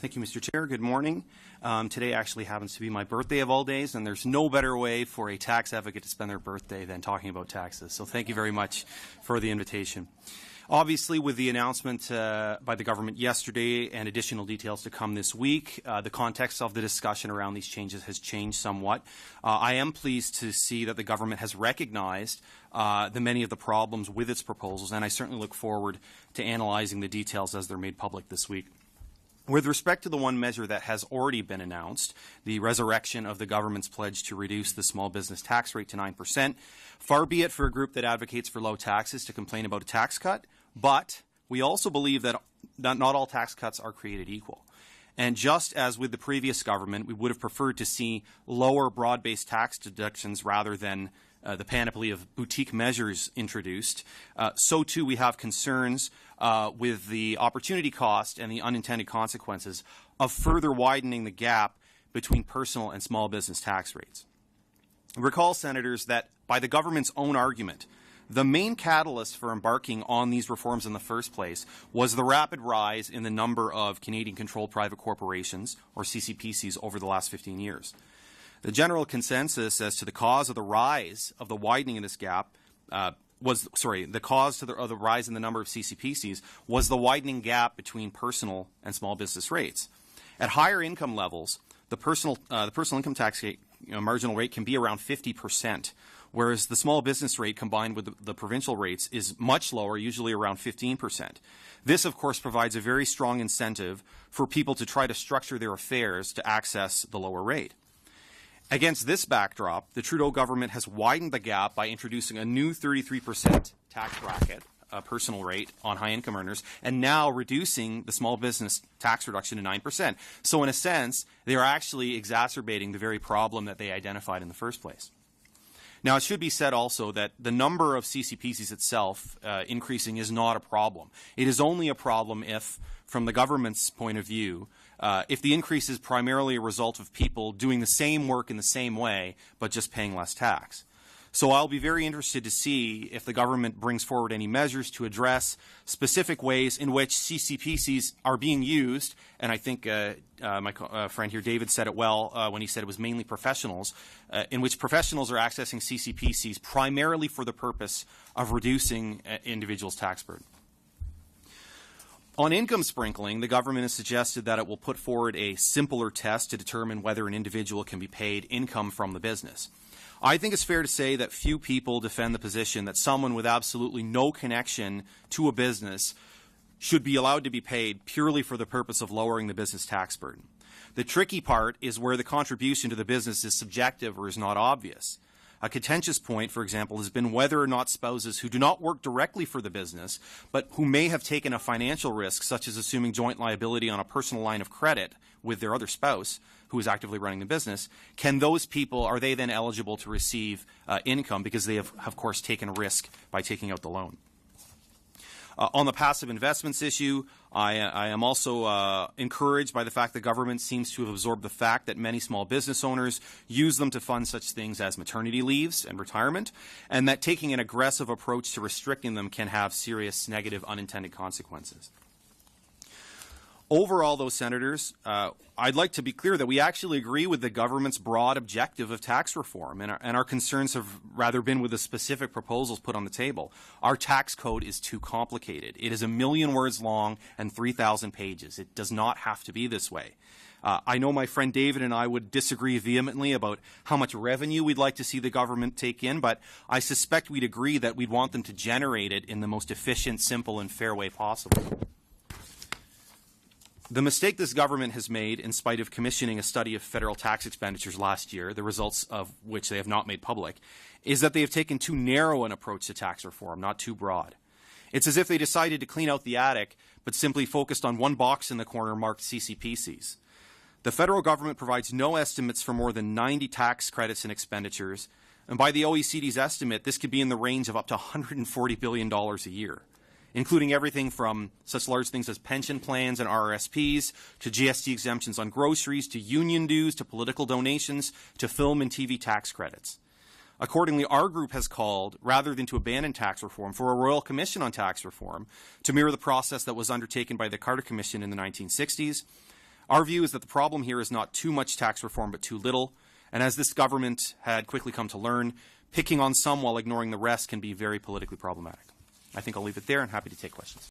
Thank you, Mr. Chair. Good morning. Today actually happens to be my birthday of all days, and there's no better way for a tax advocate to spend their birthday than talking about taxes. So thank you very much for the invitation. Obviously, with the announcement by the government yesterday and additional details to come this week, the context of the discussion around these changes has changed somewhat. I am pleased to see that the government has recognized many of the problems with its proposals, and I certainly look forward to analyzing the details as they're made public this week. With respect to the one measure that has already been announced, the resurrection of the government's pledge to reduce the small business tax rate to 9%, far be it for a group that advocates for low taxes to complain about a tax cut, but we also believe that not all tax cuts are created equal. And just as with the previous government, we would have preferred to see lower broad-based tax deductions rather than the panoply of boutique measures introduced, so too we have concerns with the opportunity cost and the unintended consequences of further widening the gap between personal and small business tax rates. Recall, Senators, that by the government's own argument, the main catalyst for embarking on these reforms in the first place was the rapid rise in the number of Canadian-controlled private corporations, or CCPCs, over the last 15 years. The general consensus as to the cause of the rise of the widening of this gap the cause of the rise in the number of CCPCs was the widening gap between personal and small business rates. At higher income levels, the personal income tax rate, marginal rate can be around 50%, whereas the small business rate combined with the provincial rates is much lower, usually around 15%. This, of course, provides a very strong incentive for people to try to structure their affairs to access the lower rate. Against this backdrop, the Trudeau government has widened the gap by introducing a new 33% tax bracket, personal rate on high-income earners, and now reducing the small business tax reduction to 9%. So in a sense, they are actually exacerbating the very problem that they identified in the first place. Now, it should be said also that the number of CCPCs itself increasing is not a problem. It is only a problem if, from the government's point of view, if the increase is primarily a result of people doing the same work in the same way, but just paying less tax. So I'll be very interested to see if the government brings forward any measures to address specific ways in which CCPCs are being used. And I think my friend here, David, said it well when he said it was mainly professionals, in which professionals are accessing CCPCs primarily for the purpose of reducing individuals' tax burden. On income sprinkling, the government has suggested that it will put forward a simpler test to determine whether an individual can be paid income from the business. I think it's fair to say that few people defend the position that someone with absolutely no connection to a business should be allowed to be paid purely for the purpose of lowering the business tax burden. The tricky part is where the contribution to the business is subjective or is not obvious. A contentious point, for example, has been whether or not spouses who do not work directly for the business, but who may have taken a financial risk, such as assuming joint liability on a personal line of credit with their other spouse who is actively running the business, are they then eligible to receive income because they have, of course, taken a risk by taking out the loan? On the passive investments issue, I am also encouraged by the fact the government seems to have absorbed the fact that many small business owners use them to fund such things as maternity leaves and retirement, and that taking an aggressive approach to restricting them can have serious negative unintended consequences. Overall, though, Senators, I'd like to be clear that we actually agree with the government's broad objective of tax reform, and our concerns have rather been with the specific proposals put on the table. Our tax code is too complicated. It is 1 million words long and 3,000 pages. It does not have to be this way. I know my friend David and I would disagree vehemently about how much revenue we'd like to see the government take in, but I suspect we'd agree that we'd want them to generate it in the most efficient, simple, and fair way possible. The mistake this government has made, in spite of commissioning a study of federal tax expenditures last year, the results of which they have not made public, is that they have taken too narrow an approach to tax reform, not too broad. It's as if they decided to clean out the attic, but simply focused on one box in the corner marked CCPCs. The federal government provides no estimates for more than 90 tax credits and expenditures, and by the OECD's estimate, this could be in the range of up to $140 billion a year, including everything from such large things as pension plans and RRSPs, to GST exemptions on groceries, to union dues, to political donations, to film and TV tax credits. Accordingly, our group has called, rather than to abandon tax reform, for a Royal Commission on Tax Reform to mirror the process that was undertaken by the Carter Commission in the 1960s. Our view is that the problem here is not too much tax reform but too little, and as this government had quickly come to learn, picking on some while ignoring the rest can be very politically problematic. I think I'll leave it there and happy to take questions.